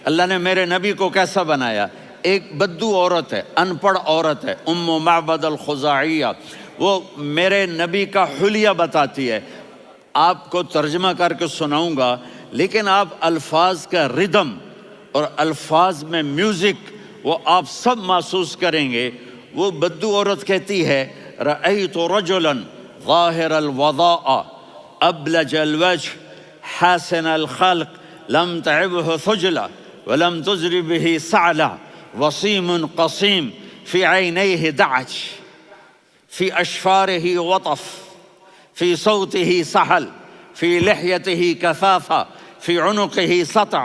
اللہ نے میرے نبی کو کیسا بنایا؟ ایک بدو عورت ہے، ان پڑھ عورت ہے، ام معبد الخزاعیہ، وہ میرے نبی کا حلیہ بتاتی ہے۔ آپ کو ترجمہ کر کے سناؤں گا، لیکن آپ الفاظ کا ردم اور الفاظ میں میوزک وہ آپ سب محسوس کریں گے۔ وہ بدو عورت کہتی ہے رأیت رجلا ظاہر الوضاء ابلج الوجه حاسن الخلق لم تعبه ثجلة ولم تزر به سعلة وصيم قصيم في عينيه دعج في أشفاره وطف في صوته سحل في لحيته كثافة في عنقه سطع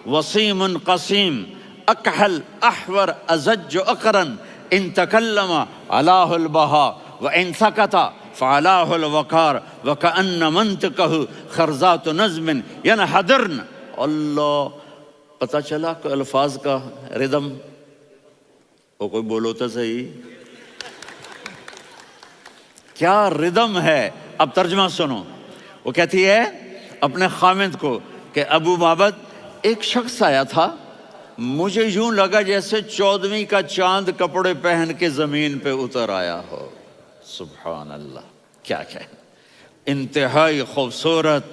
وصيم قصيم أكحل أحور أزج أقرن إن تكلم علاه البهاء وإن سكت فعلاه الوقار وكأن منطقه خرزات نظم ينحدرن۔ اللہ، پتہ چلا کہ الفاظ کا ردم، وہ کوئی بولو تو صحیح، کیا ردم ہے۔ اب ترجمہ سنو۔ وہ کہتی ہے اپنے خامند کو کہ ابو معبد، ایک شخص آیا تھا، مجھے یوں لگا جیسے 14ویں کا چاند کپڑے پہن کے زمین پہ اتر آیا ہو۔ سبحان اللہ، کیا انتہائی خوبصورت،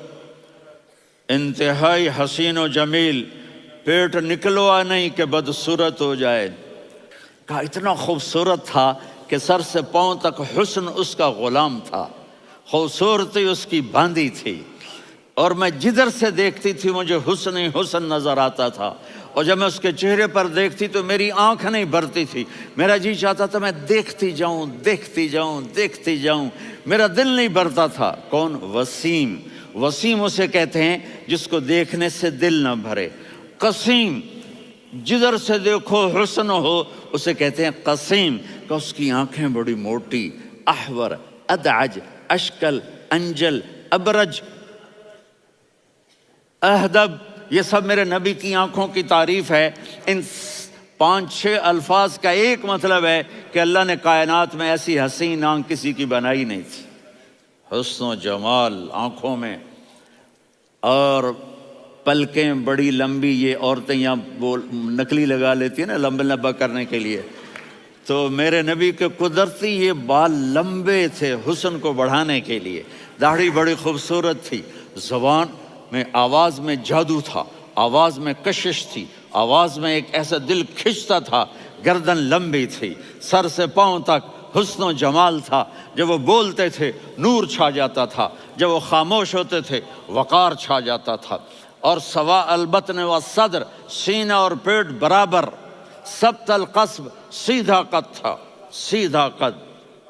انتہائی حسین و جمیل، پیٹ نکلوا نہیں کہ بدصورت ہو جائے۔ کہا اتنا خوبصورت تھا کہ سر سے پاؤں تک حسن اس کا غلام تھا، خوبصورتی اس کی باندھی تھی، اور میں جدھر سے دیکھتی تھی مجھے حسن ہی حسن نظر آتا تھا، اور جب میں اس کے چہرے پر دیکھتی تو میری آنکھ نہیں بھرتی تھی، میرا جی چاہتا تھا میں دیکھتی جاؤں دیکھتی جاؤں دیکھتی جاؤں، میرا دل نہیں بھرتا تھا۔ کون؟ وسیم۔ وسیم اسے کہتے ہیں جس کو دیکھنے سے دل نہ بھرے۔ قسیم، جدھر سے دیکھو حسن ہو، اسے کہتے ہیں قسیم، کہ اس کی آنکھیں بڑی موٹی، احور، ادعج، اشکل، انجل، ابرج، اہدب، یہ سب میرے نبی کی آنکھوں کی تعریف ہے۔ ان 5-6 الفاظ کا ایک مطلب ہے کہ اللہ نے کائنات میں ایسی حسین آنکھ کسی کی بنائی نہیں تھی۔ حسن و جمال آنکھوں میں، اور پلکیں بڑی لمبی، یہ عورتیں یہاں نکلی لگا لیتی ہیں نا لمبا لمبا کرنے کے لیے، تو میرے نبی کے قدرتی یہ بال لمبے تھے حسن کو بڑھانے کے لیے۔ داڑھی بڑی خوبصورت تھی، زبان میں، آواز میں جادو تھا، آواز میں کشش تھی، آواز میں ایک ایسا دل کھنچتا تھا، گردن لمبی تھی، سر سے پاؤں تک حسن و جمال تھا۔ جب وہ بولتے تھے نور چھا جاتا تھا، جب وہ خاموش ہوتے تھے وقار چھا جاتا تھا۔ اور سوا البطن و صدر، سینہ اور پیٹ برابر، سبت القصب، سیدھا قد تھا، سیدھا قد،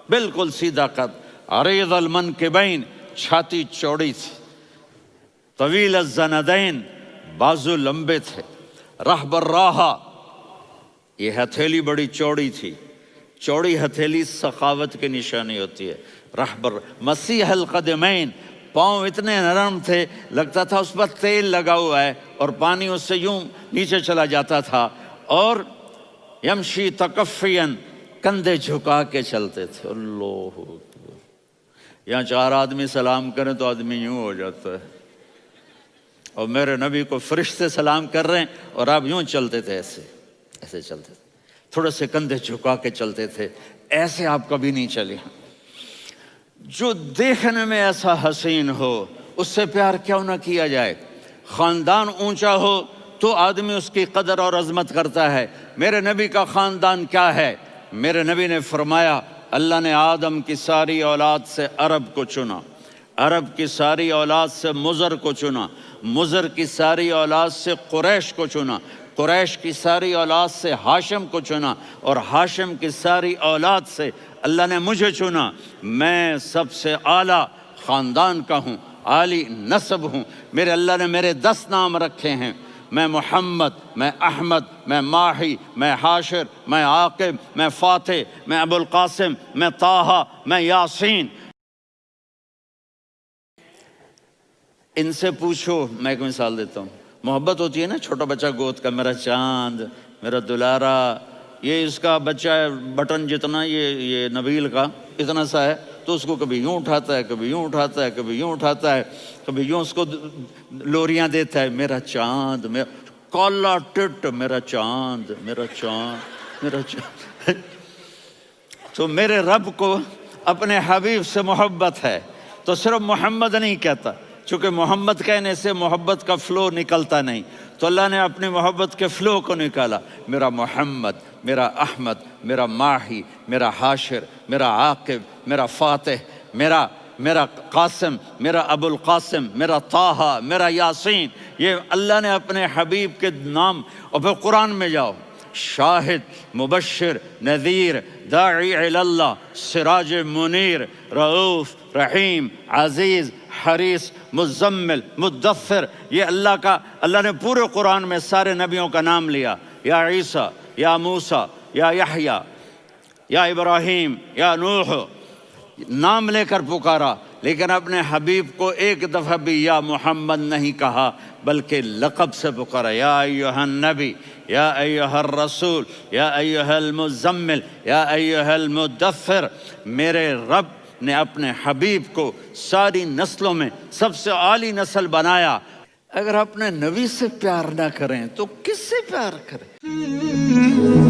بالکل سیدھا قد۔ عریض المنکبین، چھاتی چوڑی تھی۔ طویل الزندین، بازو لمبے تھے۔ رحب الراحہ، یہ ہتھیلی بڑی چوڑی تھی، چوڑی ہتھیلی سخاوت کی نشانی ہوتی ہے۔ رحب مسیح القدمین، پاؤں اتنے نرم تھے لگتا تھا اس پر تیل لگا ہوا ہے، اور پانی اس سے یوں نیچے چلا جاتا تھا۔ اور یمشی تکفین، کندھے جھکا کے چلتے تھے۔ اللہ اکبر، یہاں 4 آدمی سلام کریں تو آدمی یوں ہو جاتا ہے، اور میرے نبی کو فرشتے سلام کر رہے ہیں اور آپ یوں چلتے تھے، ایسے ایسے چلتے تھے، تھوڑے سے کندھے جھکا کے چلتے تھے، ایسے آپ کبھی نہیں چلے۔ جو دیکھنے میں ایسا حسین ہو اس سے پیار کیوں نہ کیا جائے۔ خاندان اونچا ہو تو آدمی اس کی قدر اور عظمت کرتا ہے۔ میرے نبی کا خاندان کیا ہے؟ میرے نبی نے فرمایا اللہ نے آدم کی ساری اولاد سے عرب کو چنا، عرب کی ساری اولاد سے مضر کو چنا، مضر کی ساری اولاد سے قریش کو چنا، قریش کی ساری اولاد سے ہاشم کو چنا، اور ہاشم کی ساری اولاد سے اللہ نے مجھے چنا۔ میں سب سے اعلیٰ خاندان کا ہوں، عالی نسب ہوں۔ میرے اللہ نے میرے 10 نام رکھے ہیں، میں محمد، میں احمد، میں ماہی، میں حاشر، میں عاقب، میں فاتح، میں ابو القاسم، میں طٰہٰ، میں یاسین۔ ان سے پوچھو، میں ایک مثال دیتا ہوں، محبت ہوتی ہے نا، چھوٹا بچہ گود کا، میرا چاند، میرا دلارا، یہ اس کا بچہ ہے بٹن جتنا، یہ نبیل کا اتنا سا ہے، تو اس کو کبھی یوں اٹھاتا ہے، کبھی یوں اٹھاتا ہے، کبھی یوں اٹھاتا ہے، کبھی یوں اس کو لوریاں دیتا ہے، میرا چاند۔ کالا ٹٹ میرا چاند، میرا چاند، میرا چاند۔ تو میرے رب کو اپنے حبیب سے محبت ہے تو صرف محمد نہیں کہتا، چونکہ محمد کہنے سے محبت کا فلو نکلتا نہیں، تو اللہ نے اپنی محبت کے فلو کو نکالا، میرا محمد، میرا احمد، میرا ماہی، میرا حاشر، میرا عاقب، میرا فاتح، میرا قاسم، میرا ابو القاسم، میرا طٰہٰ، میرا یاسین۔ یہ اللہ نے اپنے حبیب کے نام۔ اور پھر قرآن میں جاؤ، شاہد، مبشر، نذیر، داعی الی اللہ، سراج منیر، رؤوف، رحیم، عزیز، حریص، مزمل، مدثر۔ یہ اللہ نے پورے قرآن میں سارے نبیوں کا نام لیا، یا عیسیٰ، یا موسیٰ، یا یحییٰ، یا ابراہیم، یا نوح، نام لے کر پکارا، لیکن اپنے حبیب کو ایک دفعہ بھی یا محمد نہیں کہا، بلکہ لقب سے پکارا، یا ایھا النبی، یا ایھا الرسول، یا ایھا المزمل، یا ایھا المدثر۔ میرے رب نے اپنے حبیب کو ساری نسلوں میں سب سے عالی نسل بنایا۔ اگر اپنے نبی سے پیار نہ کریں تو کس سے پیار کریں؟